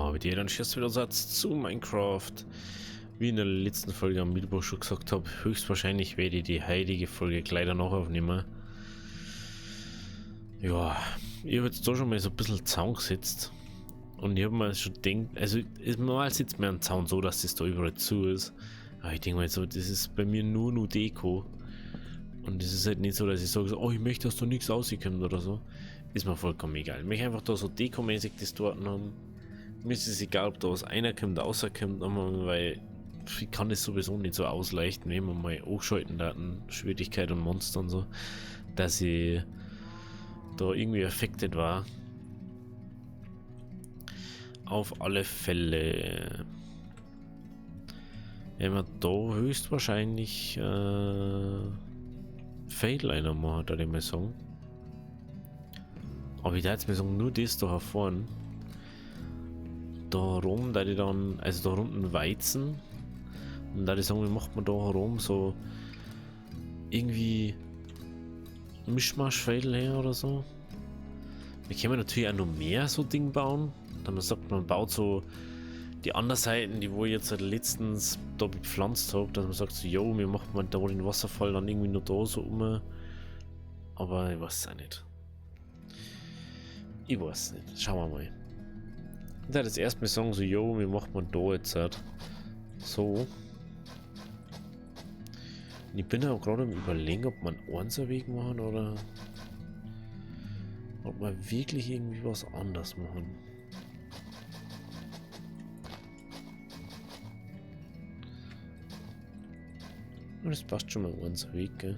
Habe dir dann erst wieder Satz zu Minecraft. Wie in der letzten Folge am Mittwoch schon gesagt habe, höchstwahrscheinlich werde ich die heilige Folge gleich noch aufnehmen. Ja, ich habe jetzt da schon mal so ein bisschen Zaun gesetzt. Und ich habe mir schon gedacht, also mal sitzt mir ein Zaun so, dass das da überall zu ist. Aber ich denke mal so, das ist bei mir nur Deko. Und es ist halt nicht so, dass ich sage, so, oh, ich möchte, dass da nichts rauskommt oder so. Ist mir vollkommen egal. Ich möchte einfach da so dekomäßig das dort haben. Mir ist es egal, ob da was reinkommt, rauskommt, weil ich kann das sowieso nicht so ausleichten, wenn man mal hochschalten Daten, Schwierigkeit und Monster und so, dass ich da irgendwie affected war. Auf alle Fälle wenn man da höchstwahrscheinlich Fadeliner machen, da ich mal sagen. Aber ich da jetzt mal sagen, nur das da hervorn. Da rum, da ich dann, also da unten Weizen. Und da ich sagen, wie macht man da herum so irgendwie Mischmasch-Fadel her oder so. Wir können natürlich auch noch mehr so Ding bauen. Dann man sagt, man baut so die anderen Seiten, die wo ich jetzt halt letztens da bepflanzt habe, dass man sagt so, jo, wir machen mal da den Wasserfall dann irgendwie nur da so um. Aber ich weiß es auch nicht. Ich weiß nicht. Schauen wir mal. Ich werde jetzt erstmal sagen so, jo, wir machen mal da jetzt halt so. Und ich bin auch gerade am Überlegen, ob man einen Weg machen oder ob wir wirklich irgendwie was anderes machen. Und das passt schon mal unser Weg, gell?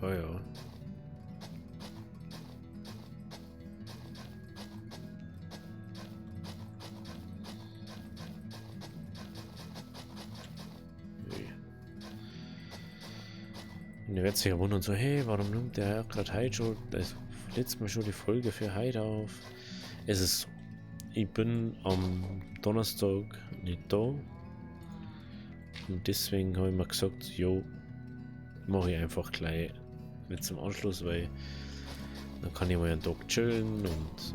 Oh ja. Und ihr werdet sich ja wundern, so, hey, warum nimmt der gerade heute schon, also letztes Mal schon die Folge für heute auf? Es ist so, ich bin am Donnerstag nicht da. Und deswegen habe ich mir gesagt, jo, mache ich einfach gleich mit zum Anschluss, weil dann kann ich mal einen Tag chillen und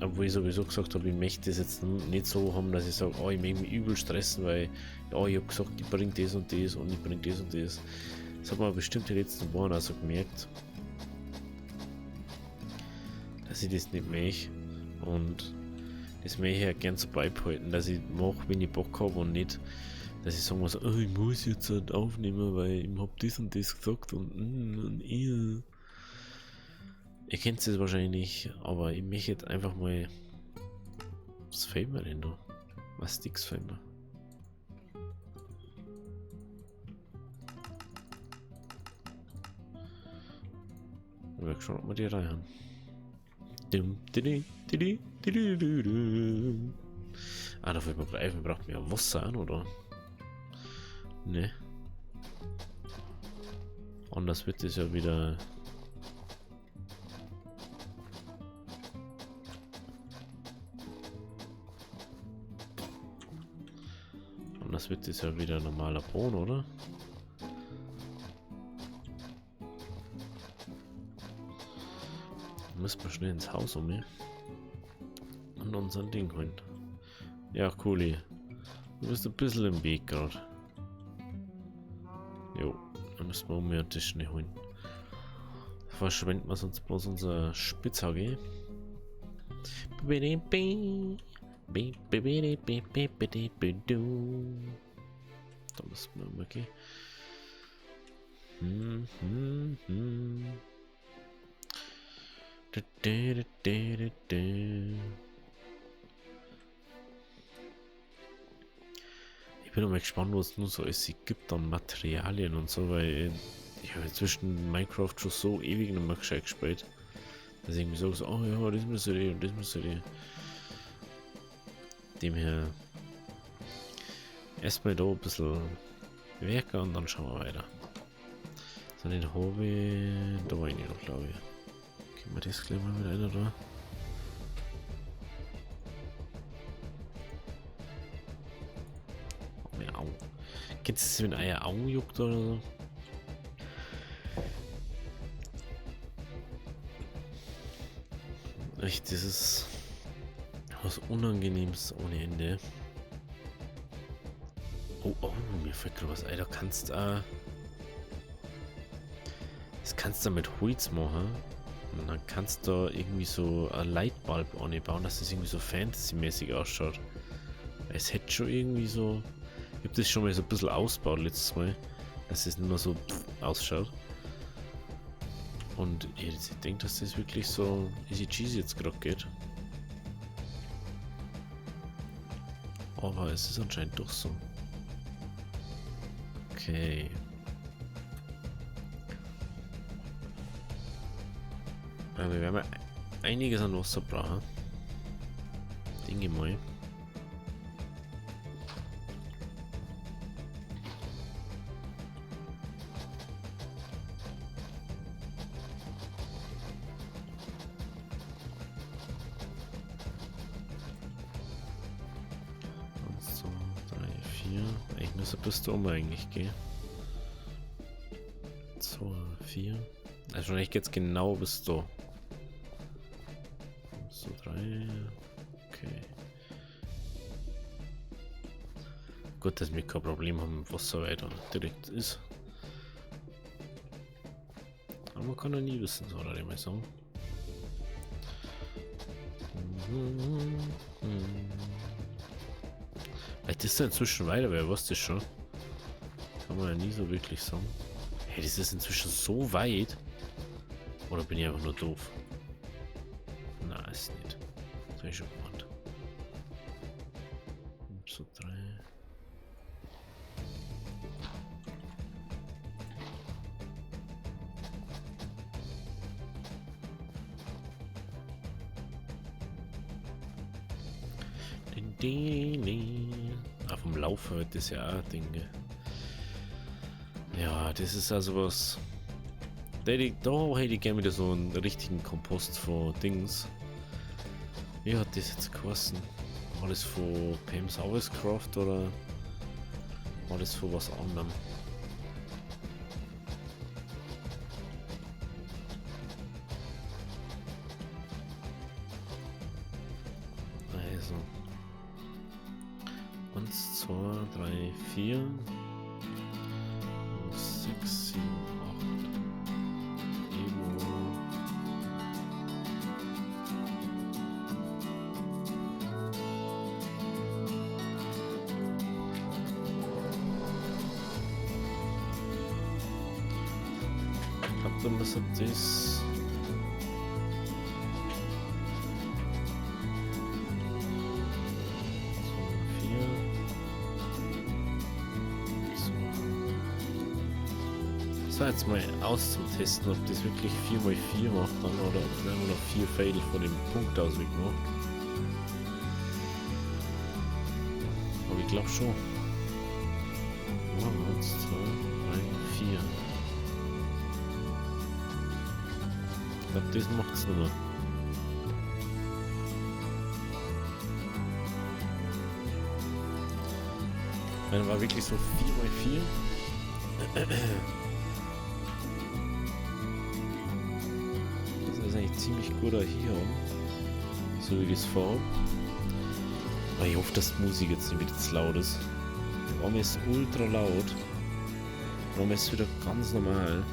obwohl ich sowieso gesagt habe, ich möchte das jetzt nicht so haben, dass ich sage, oh, ich möchte mich übel stressen, weil ja, ich habe gesagt, ich bringe das und das und ich bringe das und das. Das hat man bestimmt die letzten Wochen also gemerkt, dass ich das nicht möchte und das möchte ich ja gern so beibehalten, dass ich mache, wenn ich Bock habe und nicht, dass ich sagen muss, oh, ich muss jetzt halt aufnehmen, weil ich habe das und das gesagt und ihr. Ihr kennt es wahrscheinlich, aber ich möchte jetzt einfach mal. Was fällt mir denn da? Was Sticks fällt mir? Ich will schon, ob wir die rein haben. Ah, da fällt mir Reifen, braucht mir Wasser an, oder? Ne. Anders wird es ja wieder. Anders wird es ja wieder normaler Boden, oder? Müssen wir schnell ins Haus um mir und unser Ding holen. Ja, Cooli. Du bist ein bisschen im Weg gerade. Jo, dann müssen wir um mir das schnell holen. Verschwenden wir sonst bloß unser Spitzhacke. Da müssen wir mal gehen. Ich bin mal gespannt, was es nur so alles gibt an Materialien und so, weil ich habe zwischen Minecraft schon so ewig nicht mehr gescheit gespielt, dass ich mir so, oh ja, das müsste ich und das müsste ich. Dem her erstmal da ein bisschen werken und dann schauen wir weiter. So, den habe ich da rein noch, glaube ich. Gehen wir das gleich mal mit einer da. Au. Kennst du das, wenn Eier Augen juckt oder so? Echt, das ist Was Unangenehmes ohne Ende. Oh, oh, mir fällt gerade was ein. Da kannst du das kannst du mit Holz machen. Und dann kannst du irgendwie so ein Lightbulb anbauen, dass das irgendwie so Fantasy-mäßig ausschaut. Es hätte schon irgendwie so. Ich habe das schon mal so ein bisschen ausgebaut letztes Mal, dass es nicht mehr so ausschaut. Und ich denke, dass das wirklich so easy cheesy jetzt gerade geht. Aber es ist anscheinend doch so. Okay. Aber wir werden ja einiges an Wasser brauchen. Denke mal. So, 3, 4. Ich muss ein bisschen um eigentlich gehen. 2, 4. Also ich jetzt genau bis da. So 3. Okay. Gut, dass wir kein Problem haben, mit Wasser weiter direkt ist. Aber man kann ja nie wissen, soll ich mal sagen. Vielleicht ist er inzwischen weiter, wer weiß das schon. Kann man ja nie so wirklich sagen. Hey, das ist inzwischen so weit. Oder bin ich einfach nur doof? Na, ist nicht. Das habe ich schon gemeint. So 3. Auf dem Laufen wird das ja auch Dinge. Ja, das ist also was. Da hätte ich gerne wieder so einen richtigen Kompost von Dings. Wie hat das jetzt geheißen? War das von Pam's Harvestcraft oder war das von was anderem? Also 1, 2, 3, 4, 6, 7, 8. Evo. Ich glaube, dann müsste das. Jetzt mal auszutesten, ob das wirklich 4x4 macht dann oder ob man noch 4 Fail von dem Punkt aus weg macht. Aber ich glaube schon. 1, 2, 3, 4. Ich glaube, das macht es nochmal. Dann war wirklich so 4x4. Ziemlich guter hier, so wie das vor. Aber ich hoffe, dass die Musik jetzt nicht wieder zu laut ist. Der Arme ist ultra laut. Der Arme ist wieder ganz normal.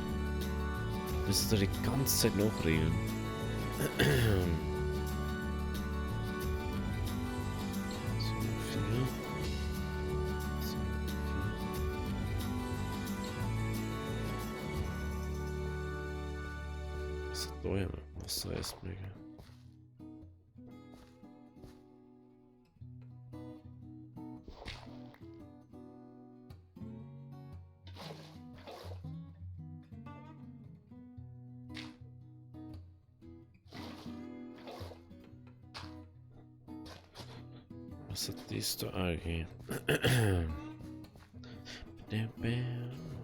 Müsst ihr die ganze Zeit nachregeln. So, 4. So, 4. Was ist da ja? Wasser erstmal. Was hat das da? Ah, okay.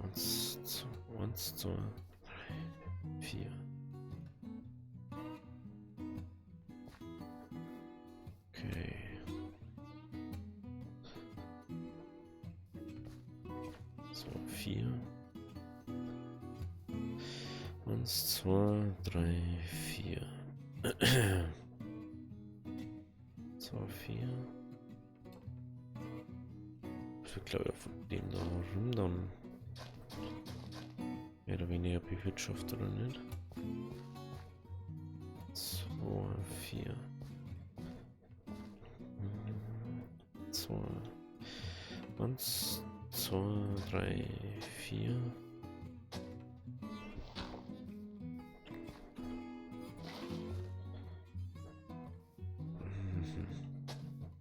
1, 2, 3, 4. Okay. So, 4. 1, 2, 3, 4. 2, 4. Das wird, glaube ich, von dem da rum dann mehr oder weniger bewirtschaftet, oder nicht? 2, 4. 2. 1, 2, 3, 4.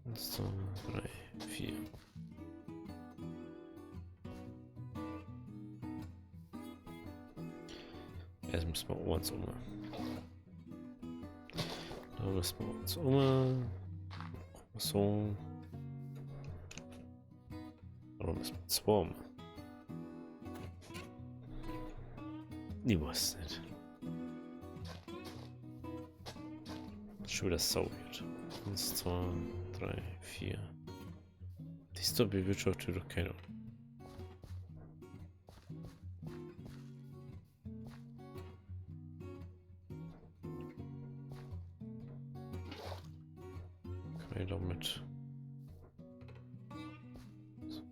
Eins, zwei, drei, vier. Erst müssen wir uns um. Da müssen wir uns um. So. Oder müssen wir zwei um? Ich weiß nicht. Schon wieder sau wird. 1, 2, 3, 4. Die ist doch bewirtschaftet doch keiner. Kann ich damit. So.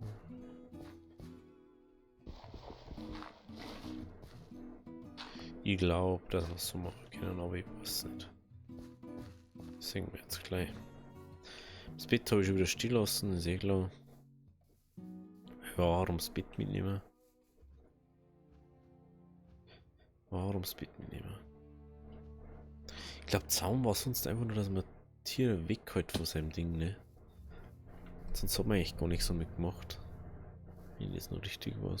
Ich glaube, dass wir es so machen können, aber ich weiß nicht. Sehen wir jetzt gleich. Das Bett habe ich schon wieder still lassen, ist eh klar. Warum das Bett mitnehmen? Warum das Bett mitnehmen? Ich glaube, Zaun war sonst einfach nur, dass man Tiere weghält von seinem Ding, ne? Sonst hat man echt gar nichts damit gemacht. Wenn das noch richtig war.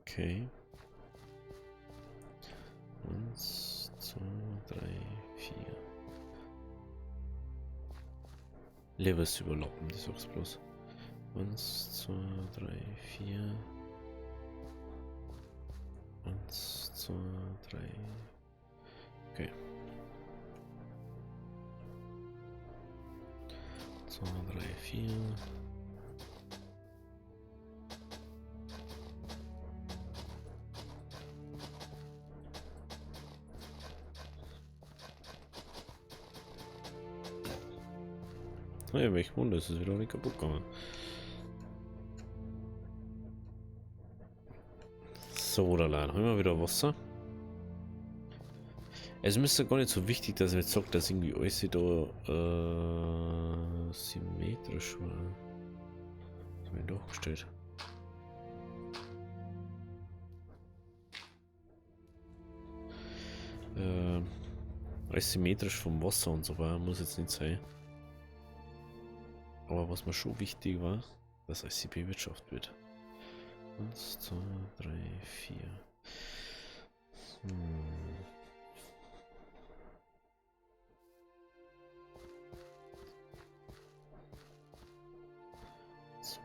Okay. 1, 2, 3, 4. Levels überlappen, das sag's bloß. 1, 2, 3, 4. 1, 2, 3. Okay. 2, 3, 4. Ja, welch Wunder, es ist wieder nicht kaputt gegangen. So, da haben wir wieder Wasser. Es müsste gar nicht so wichtig, dass er jetzt sagt, dass irgendwie alles da symmetrisch war. Das habe ich doch gestellt. Alles symmetrisch vom Wasser und so war, muss jetzt nicht sein. Aber was mir schon wichtig war, dass alles bewirtschaftet wird. 1, 2, 3, 4. 2,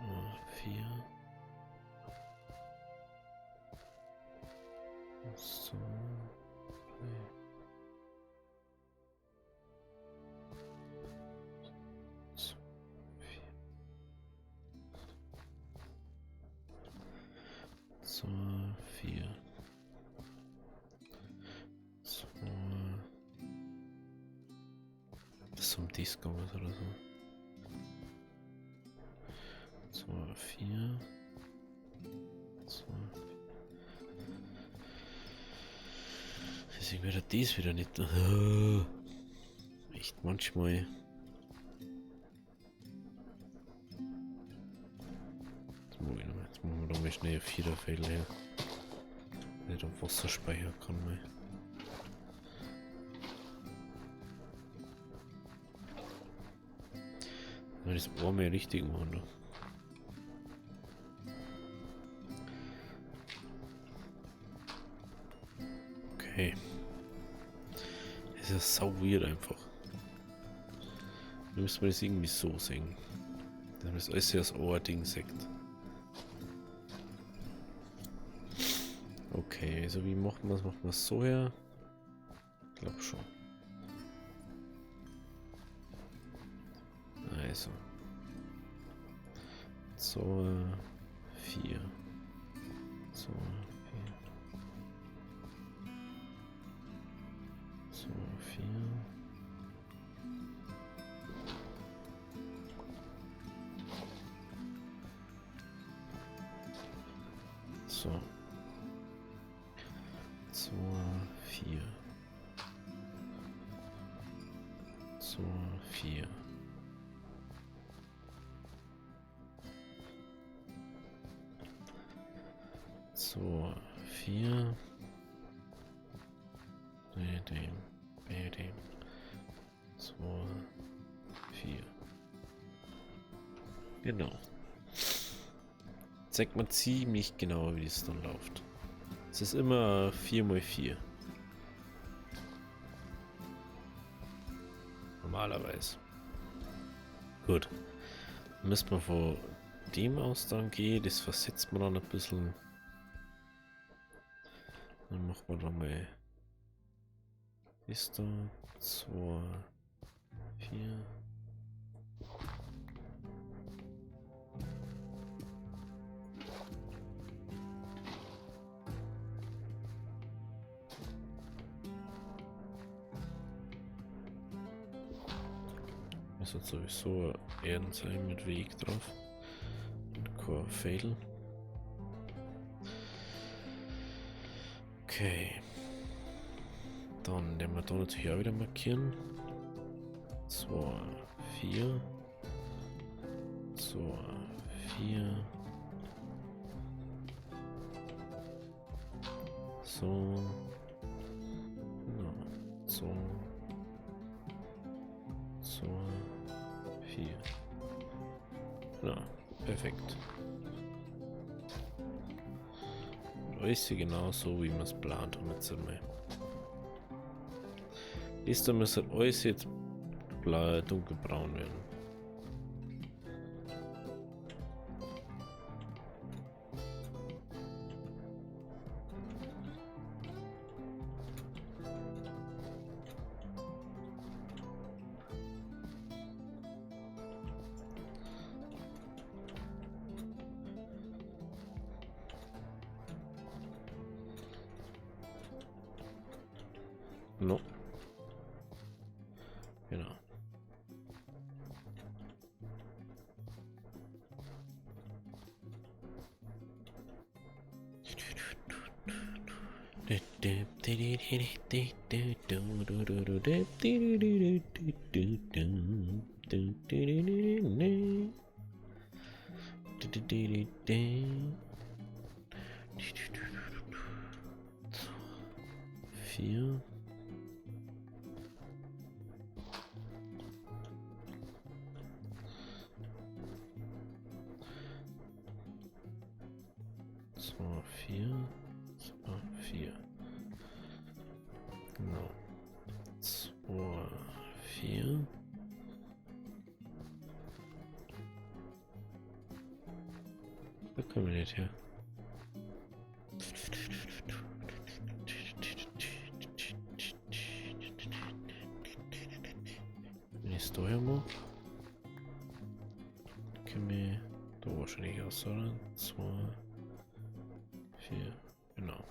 4. 1, 2, 3. 2, 4. 2. Das ist um Disco oder so. 2, 4. 2. Deswegen wird dies wieder nicht. Echt manchmal. Jetzt machen wir da mal schnell 4er Fälle her. Nicht auf Wasser speichern kann mal. Das war mir richtig machen. Okay. Das ist ja sau weird einfach. Da müssen wir das irgendwie so sehen. Dass das alles das Ohr-Ding sagt. Okay, also wie macht man es? Macht man es so her? Ich glaube schon. Also. 2, 4. 2, 4. 2, 4. So. 2, 4. 2, 4. So, 4. Dem. 2, 4. Genau. Zeigt man ziemlich genau, wie es dann läuft. Es ist immer 4×4. Normalerweise. Gut. Müssen wir von dem aus dann gehen. Das versetzt man dann ein bisschen. Dann machen wir dann mal. Ist da 2, 4. Das hat sowieso Erden sein mit Weg drauf. Und kein Fail. Okay. Dann nehmen wir da natürlich auch wieder markieren. 2, 4. 2, 4. So. No. So. 2, 4. Na, perfekt. Alles genau so, wie man es plant haben jetzt einmal. Ist da müsste alles jetzt dunkelbraun werden. No. Genau. Vier. Zwei, 4. 2, 4. Genau. 2, 4. Da kommen wir nicht her. Wenn ich es da her mache, können wir da wahrscheinlich aus, oder? 2, 4. Genau.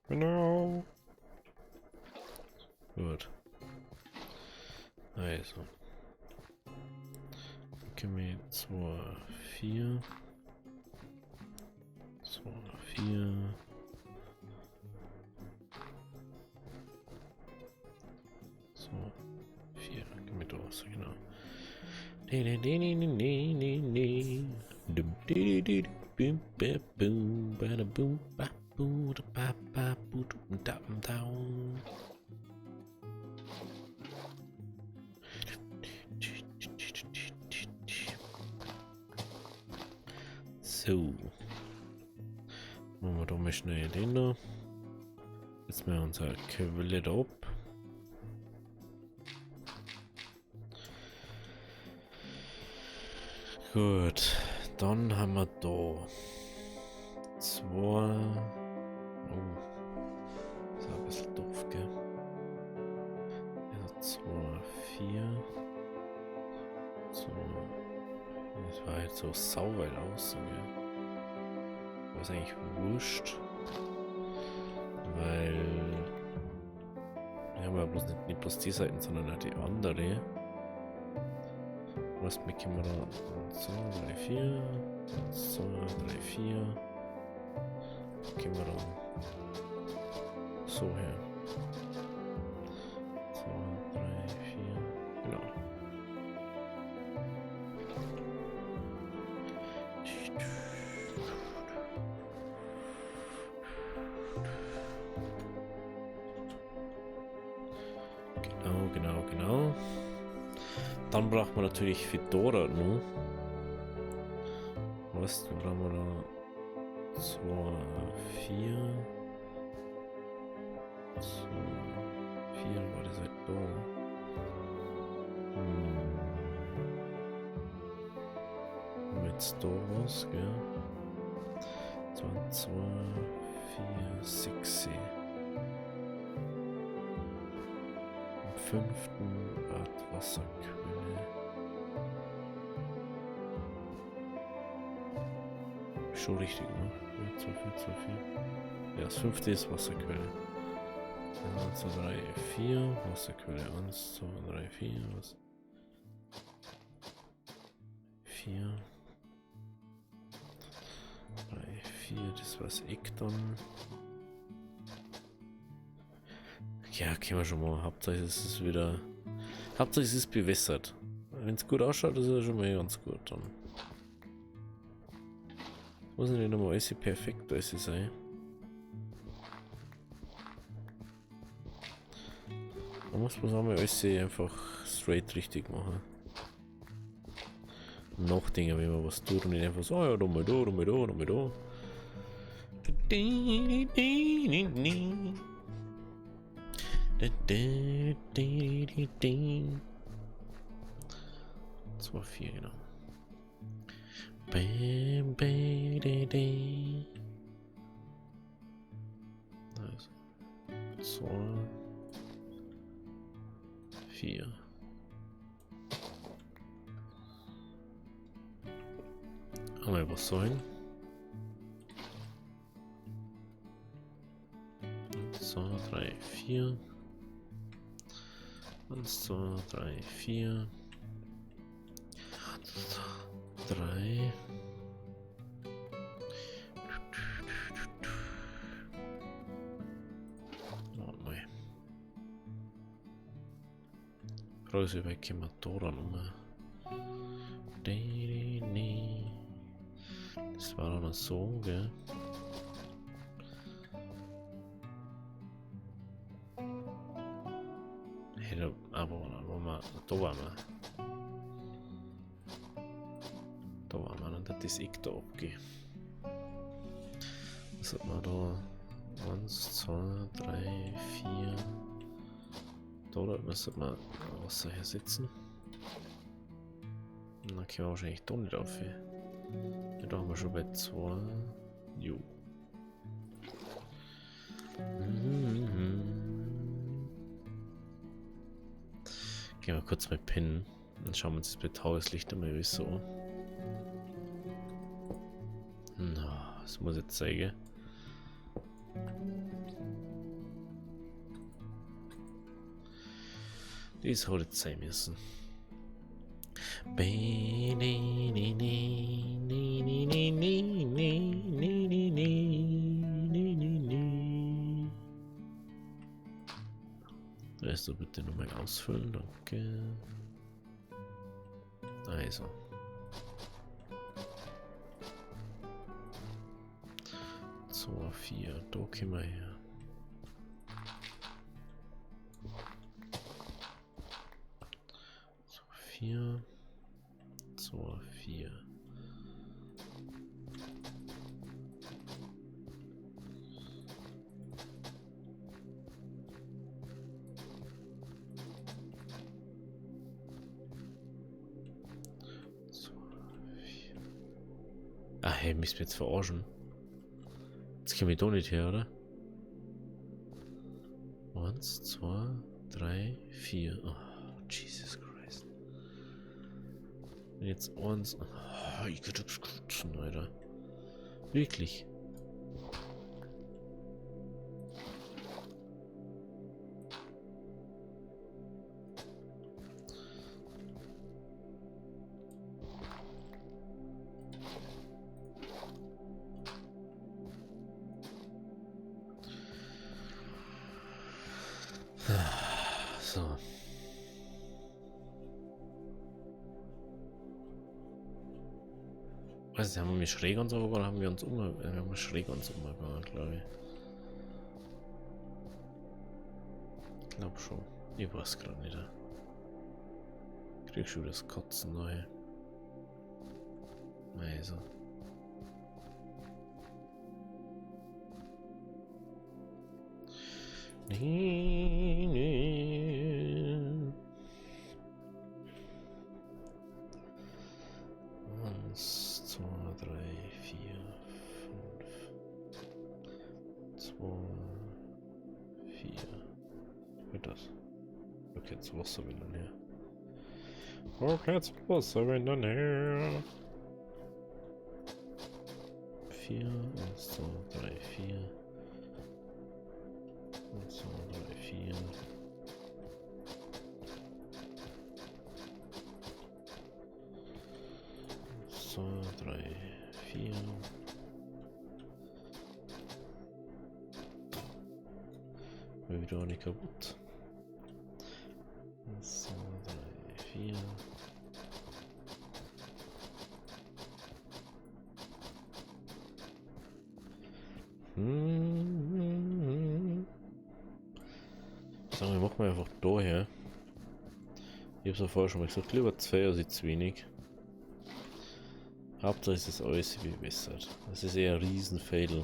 Genau. Gut. Also. Können wir 2, 4. 2, 4. 2, 4. Können wir da aus, genau. So. Machen wir da mal schnell den da. Jetzt mal unser Quelle ab. Gut, dann haben wir da 2. Oh, ist ein bisschen doof, gell? Also 2, 4. So. Das war jetzt so sauweit aus. So, ja. Aber ist eigentlich wurscht. Weil wir haben ja bloß nicht bloß die Seiten, sondern auch die andere. Was machen wir da? 1, 2, 3, 4. 1, 2, 3, 4. Gehen wir da so her. 2, 3, 4. Genau. Genau. Dann braucht man natürlich Fedora nur. Was? Dann brauchen wir da 2, 4. 2, 4 war das halt da. Jetzt da was, gell? 2, 4, 6. Am 5. Art Wasserquelle. Schon richtig, ne? 2, 4, 2, 4. Ja, das 5. ist Wasserquelle. 1, 2, 3, 4. Wasserquelle. 1, 2, 3, 4. Was? 4. 3, 4. Das war's Ekton. Ja, können wir schon mal. Hauptsache es ist wieder. Hauptsache es ist bewässert. Wenn es gut ausschaut, ist es schon mal ganz gut dann. Muss nicht nochmal alles perfekt alles sein. Man muss bloß einmal alles einfach straight richtig machen. Nachdenken, wenn man was tut und nicht einfach so, ja, da mal da, da mal da, da mal da. Das war 4, genau. Also 2, 4. Einmal was sollen. 1, 2, 3, 4. 1, 2, 3, 4. 3. Größe bei Kematora Nummer. Das war dann so, gell? Hätte aber da waren wir. Da waren wir, und das ist ich da abgehen. Was hat man da? 1, 2, 3, 4. Da müssen wir Wasser hier sitzen. Und dann können wir wahrscheinlich da nicht auf. Ja, da haben wir schon bei 2. Jo. Gehen wir kurz mal pinnen. Dann schauen wir uns das bei Tageslicht einmal so an. Na, das muss ich jetzt zeigen. Das hat jetzt sein müssen. Lässt du bitte nochmal ausfüllen, danke. Also. So, 4, da kommen wir her. 4, 2, 4. Ah, hey, müssen wir jetzt verarschen. Jetzt komme ich da nicht her, oder? 1, 2, 3, 4. Oh, Jesus Christ. Jetzt eins. Oh, ich könnte skutschen, Alter. Wirklich. So. Weiß nicht, haben wir mich schräg und so oder haben wir uns wir haben schräg uns umgegangen, glaube ich. Ich glaube schon. Ich weiß gerade nicht. Krieg schon das Kotzen neu. Also. Nee, nee. 1, 2, 3, 4, 5, 2, 4. Wird das? Okay, jetzt Wasser will dann her. Okay, jetzt Wasser will dann her. 4, 1, 2, 3, 4. 1, 2, 3, 4. 2, 3, 4. War wieder auch nicht kaputt. 1, 2, 3, 4. Sagen wir, machen wir einfach daher. Ich hab's ja vorher schon mal gesagt, lieber 2 als zu wenig. Hauptsache ist das alles verbessert. Das ist eher ein Riesenfail.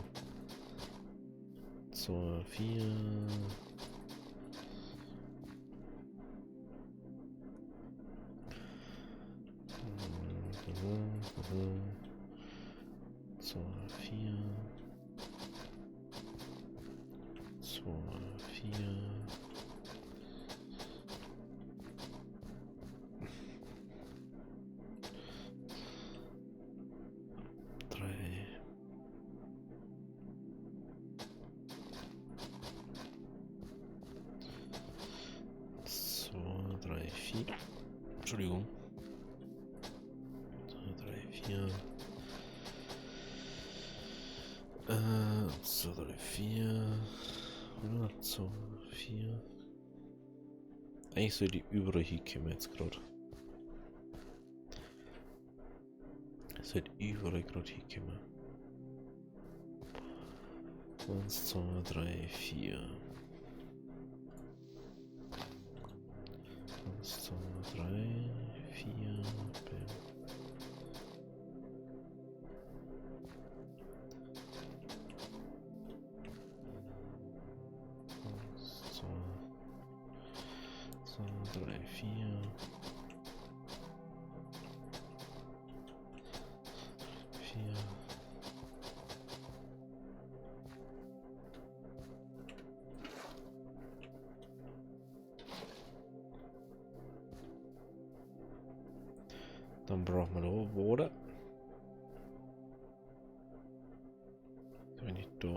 2, 4. So, 4. 2, 4. Entschuldigung. 2, 3, 4. 2, 3, 4. 2, 4. Eigentlich soll die überall hinkommen jetzt gerade. Sollte überall gerade hinkommen. 1, 2, 3, 4. 1, 2, 3, 4. 2, 3, 4. 4. Dann brauchen wir noch Water. Wenn ich da...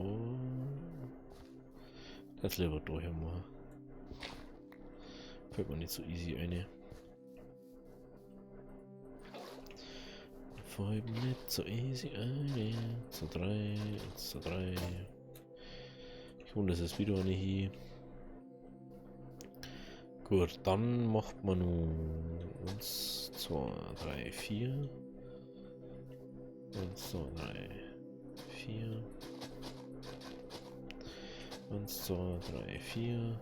Das lieber da hier machen. Fällt mir nicht so easy eine. Fällt mir nicht so easy eine. 1, 2, 3, 1, 2, 3. Ich wundere, das ist wieder nicht hier. Gut, dann macht man nur 1, 2, 3, 4. 1, 2, 3, 4. 1, 2, 3, 4.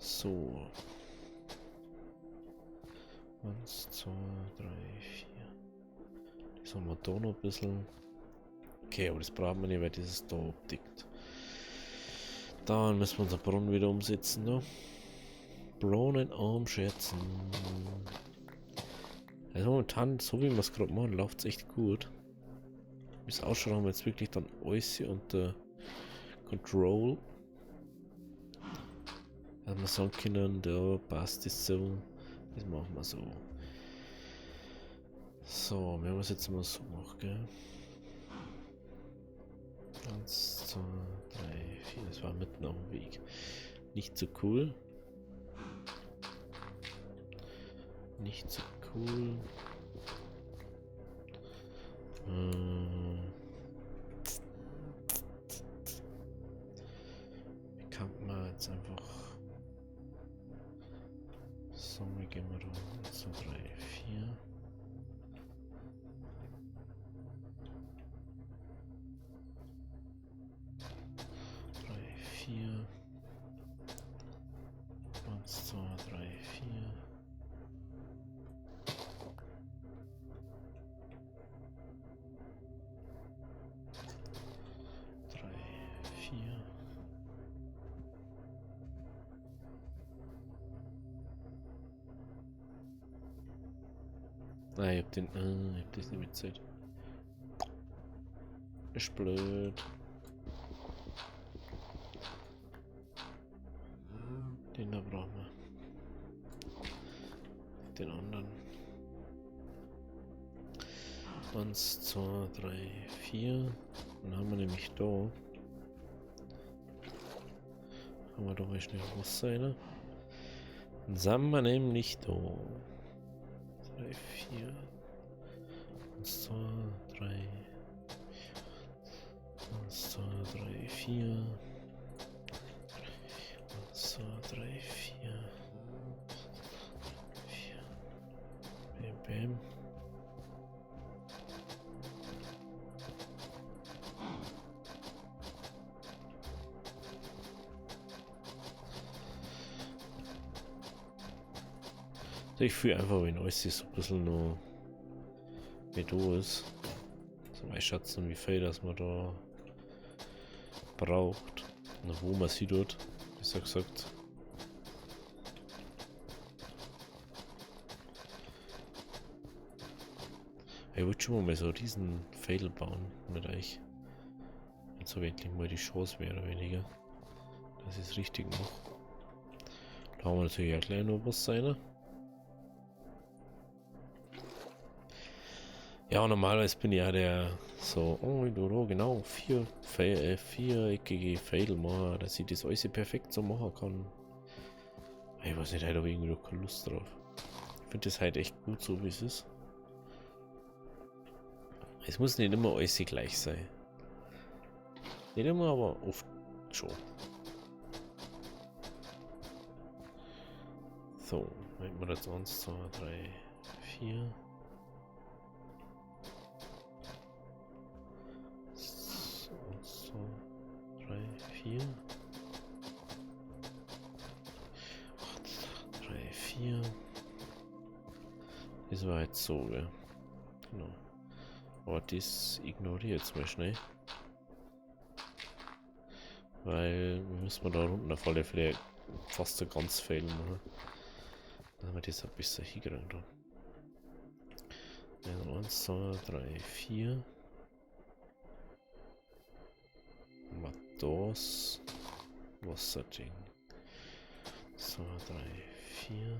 So. 1, 2, 3, 4. Das haben wir da noch ein bisschen. Okay, aber das brauchen wir nicht, weil dieses da abdeckt. Dann müssen wir unseren Brunnen wieder umsetzen. Ne? Braunen Armschürzen. Also momentan, so wie wir es gerade machen, läuft es echt gut. Wie es ausschaut, haben wir jetzt wirklich dann alles unter Control. Dass wir sagen können, da passt es so. Das machen wir so. So, wir haben es jetzt mal so gemacht, gell? 1, 2, 3, 4. Das war mitten auf dem Weg. Nicht so cool. Nicht so cool. Wie kann man jetzt einfach. So, wir gehen mal da. 1, 2, 3, 4. Vier. 1, 2, 3, 4. 3, 4. Ah, ich hab den. Ich hab das nicht mit Zeit. Ist blöd. Den da brauchen wir. Den anderen. 1, 2, 3, 4. Dann haben wir nämlich da. Haben wir doch mal schnell Wasser rein. Dann sind wir nämlich da. 3, 4. 1, 2, 3. 1, 2, 3, 4. 1, 2, 3, 4. 4. Bam, bam. Ich fühle einfach, wenn alles so ein bisschen noch mit da ist. So mal schätzen, wie viel das man da braucht. Und wo man sie dort, besser gesagt. Ich wollte schon mal so diesen Fail bauen mit euch. Jetzt habe ich endlich mal die Chance mehr oder weniger, dass ich es richtig mache. Da haben wir natürlich auch gleich noch was sein. Ja, normalerweise bin ich ja der so, oh, genau, viereckige Fail machen, dass ich das alles perfekt so machen kann. Ich weiß nicht, halt habe ich irgendwie noch keine Lust drauf. Ich finde das halt echt gut so, wie es ist. Es muss nicht immer alles gleich sein. Nicht immer, aber oft schon. So, nehmen wir jetzt 1, 2, 3, 4. 1, 2, 3, 4. 8, 3, 4. Das war jetzt so, ja. Genau. Aber das ignoriere jetzt mal schnell. Weil müssen wir da unten auf alle Fälle fast ein ganz Fail machen. Dann haben wir das ein bisschen hingekriegt. Also 1, 2, 3, 4. Mal das Wasserding. 2, 3, 4.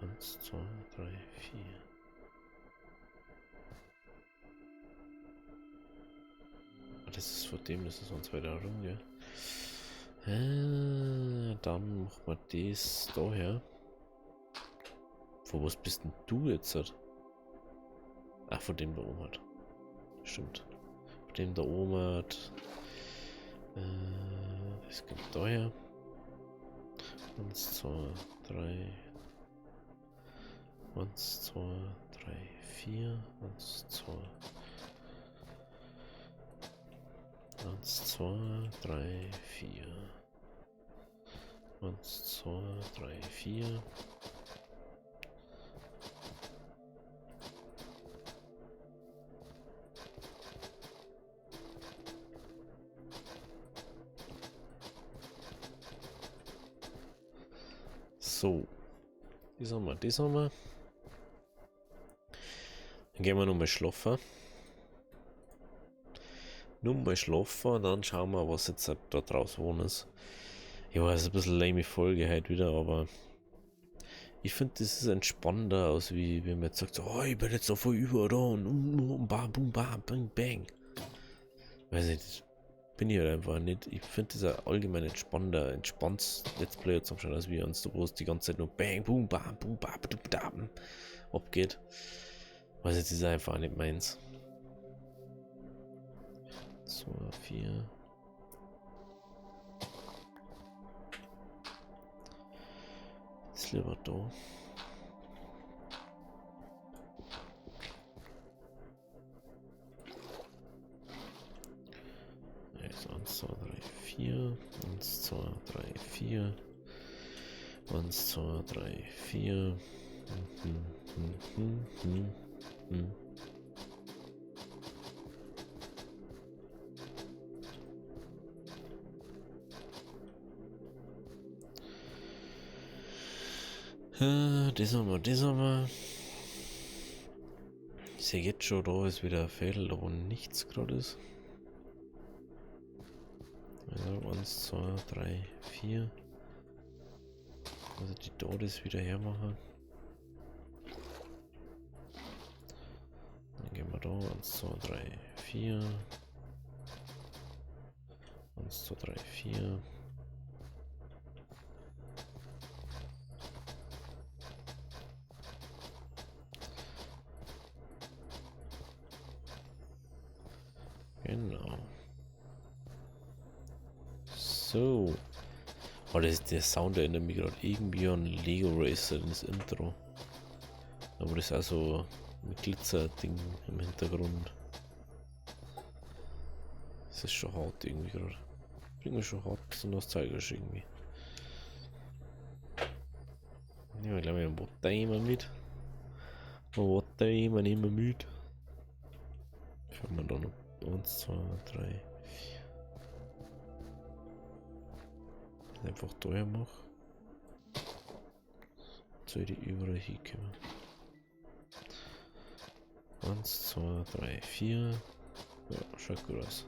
1, 2, 3, 4. Das ist von dem, das ist uns weiter rum, gell? Dann machen wir das daher. Von was bist denn du jetzt? Ach, von dem da oben hat. Stimmt. Von dem da oben hat. Das kommt daher. 1, 2, 3. 1, 2, 3, 4. 1, 2. 1, 2, 3, 4. 1, 2, 3, 4. So. Das haben wir, das haben wir. Dann gehen wir nochmal schlafen. Nochmal schlafen, dann schauen wir, was jetzt da draus wohnen ist. Ja, ist ein bisschen lame Folge heute wieder, aber ich finde, das ist entspannender, als wie wenn man jetzt sagt, oh, ich bin jetzt noch voll über da und bam, boom, bam, bang, bang. Weiß nicht, das bin ich halt einfach nicht. Ich finde das ein allgemein entspannender, entspanntes Let's Play zum Schauen, als wie uns, wo es die ganze Zeit nur bang, boom, bam, abgeht. Weiß nicht, das ist einfach nicht meins. 2, 4. Ist lieber da. Also 1, 2, 3, 4. 1, 2, 3, 4. 1, 2, 3, 4. Das haben wir, das haben wir. Ich sehe jetzt schon, da ist wieder ein Feld, wo nichts gerade ist. Also 1, 2, 3, 4. Also die da das wieder hermachen. Dann gehen wir da 1, 2, 3, 4. 1, 2, 3, 4. Genau. So. Oh, das ist der Sound, der erinnert mich gerade irgendwie an Lego Racer, das Intro. Aber das ist auch so ein Glitzer-Ding im Hintergrund. Das ist schon hart irgendwie gerade. Bringt mich schon hart, so nostalgisch irgendwie. Nehmen wir gleich mal einen Water immer mit. Ein Water immer nehmen wir mit. Fangen wir da noch 1, 2, 3, 4. Einfach da her mache. Soll die überall hinkommen. 1, 2, 3, 4. Ja, schaut gut aus.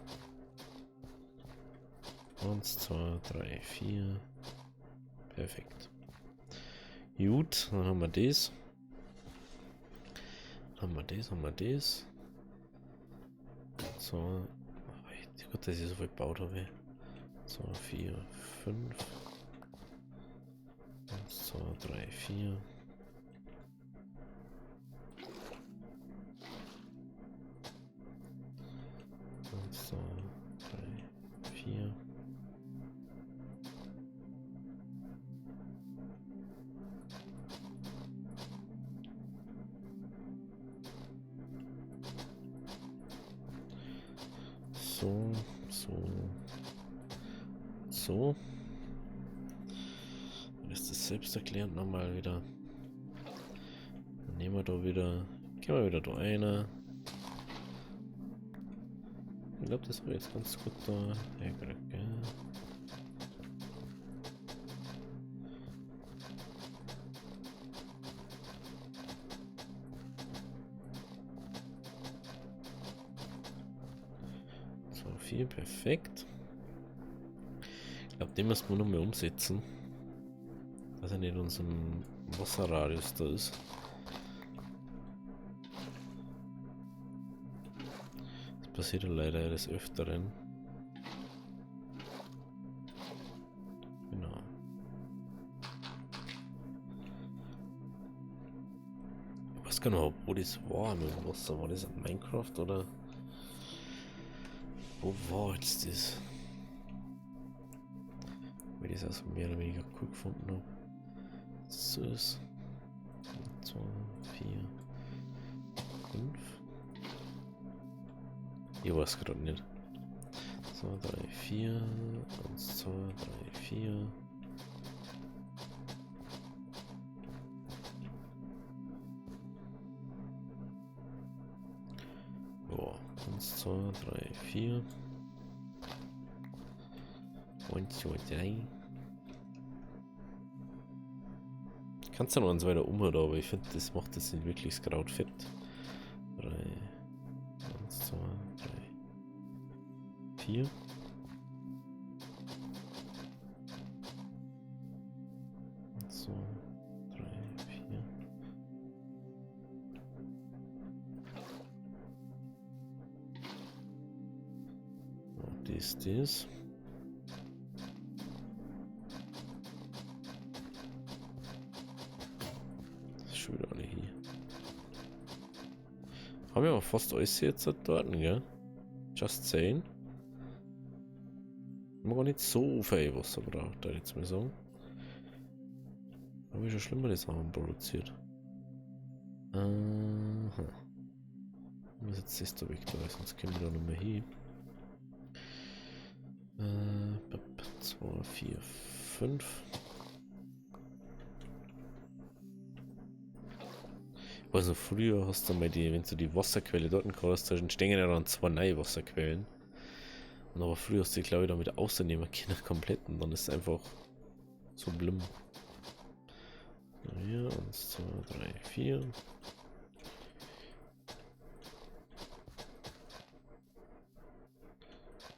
1, 2, 3, 4. Perfekt. Gut, dann haben wir das. Haben wir das. So. Gut, dass ich so viel gebaut habe. 2, 4, 5. 1, 2, 3, 4. 1, 2, 3, 4. So. Dann ist das selbsterklärend nochmal wieder. Dann nehmen wir da wieder. Gehen wir wieder da einer. Ich glaube, das war jetzt ganz gut da hergekriegt, gell? So, 4, perfekt. Ich glaube, den müssen wir noch mehr umsetzen. Dass er nicht in unserem Wasserradius da ist. Das passiert ja leider des Öfteren. Genau. Ich weiß gar nicht, wo das war mit dem Wasser. War das in Minecraft oder? Wo war jetzt das? Weil ich das also mehr oder weniger cool gefunden habe. So ist 2, 4, 5. Ich weiß gerade nicht. 2, 3, 4. 1, 2, 3, 4. Ja, 1, 2, 3, 4. 1, 2, 3. Kannst du noch eins weiter umhören, aber ich finde, das macht das nicht wirklich das Kraut fett. 3, 1, 2, 3, 4. So, 3, 4. Und das. Schon wieder alle hier. Haben wir aber fast alles jetzt dort, gell? Just saying. Haben wir gar nicht so viel Wasser braucht, da jetzt mal sagen. Habe ich schon schlimmere Sachen produziert. Aha. Ich muss jetzt das da weg, sonst können wir da nicht mehr hin. 2, 4, 5. Also früher hast du mal die, wenn du die Wasserquelle dort hast, dann stehen ja dann 2 neue Wasserquellen. Und aber früher hast du die, glaube ich, damit ausnehmen können komplett und dann ist es einfach so blimm. Hier, 1, 2, 3, 4.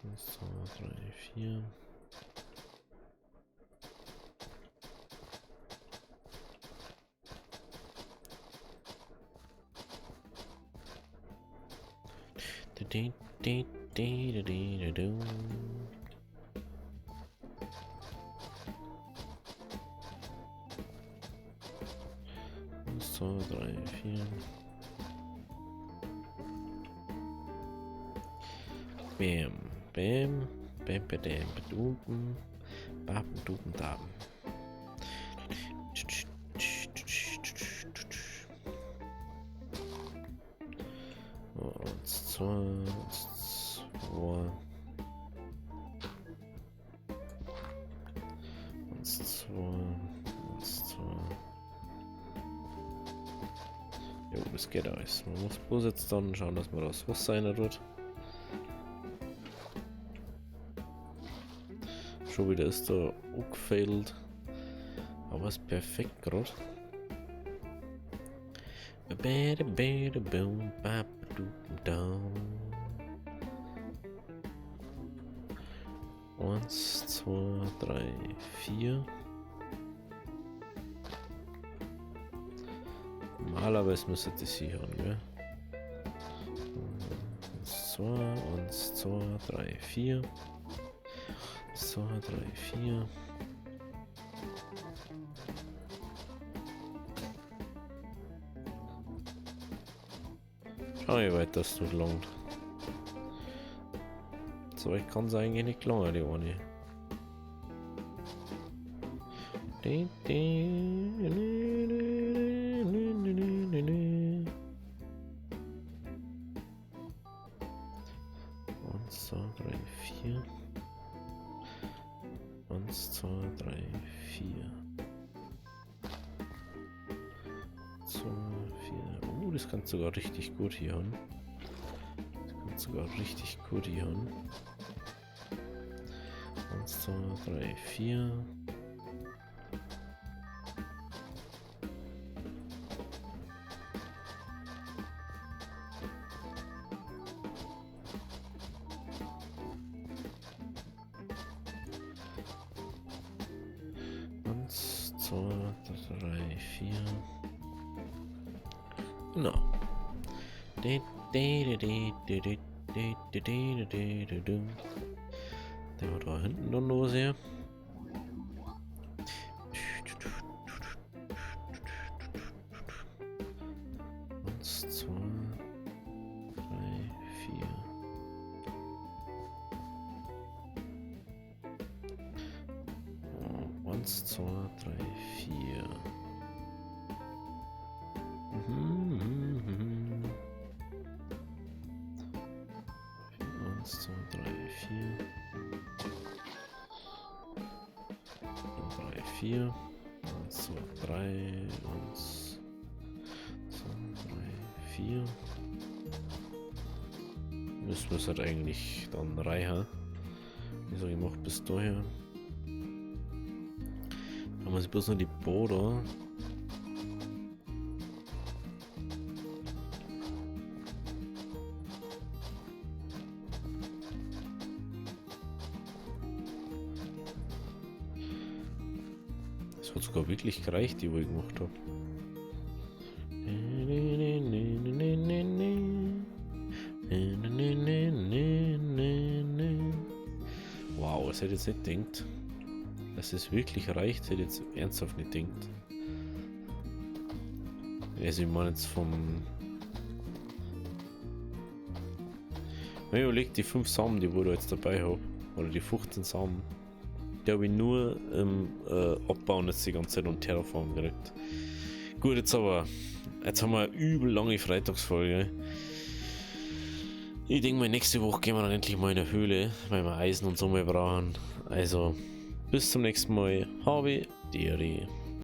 Eins, 2, 3, 4. So, 3, 4. Bam, bam, bam, badam, baduben, baben, duben, daben. Und 2, 2. 1, 2, 1, 2. Jo, das geht alles. Man muss bloß jetzt dann schauen, dass man das Wasser rein tut. Schon wieder ist da angefailt. Aber ist perfekt gerade. 1, 2, 3, 4. Normalerweise müsste das hier haben, gell? 1, 2, 3, 4. 2, 3, 4. Schau wie weit das tut langt. So, ich kann es eigentlich nicht lange, die eine. Eins, 2, 3, 4. 1, 2, 3, 4. 2, 4. Das kann sogar richtig gut hier haben. Das kann sogar richtig gut hier haben. 1, 2, 3, 4. Eins, 2, 3, 4. Genau. Der war da hinten dann los hier. Eins, 2, 3, 4. Eins, 2, 3, 4. 1, 2, 3, 4. 3, 4. 1, 2, 3. 1, 2, 3, 4. Müssen wir es halt eigentlich dann reichen. Ich sage, ich mache bis daher. Da muss ich bloß noch die Boden Es hat sogar wirklich gereicht, die wo ich gemacht habe. Wow, das hätte ich jetzt nicht gedacht. Dass es wirklich reicht, hätte ich jetzt ernsthaft nicht gedacht. Also ich meine jetzt vom... Wenn ich überlege, die 5 Samen, die ich jetzt dabei habe, oder die 15 Samen, die habe ich nur abbauen jetzt die ganze Zeit und Terraform gekriegt. Gut, jetzt haben wir eine übel lange Freitagsfolge. Ich denke mal, nächste Woche gehen wir dann endlich mal in der Höhle, weil wir Eisen und so mal brauchen. Also, bis zum nächsten Mal. Habe Deri.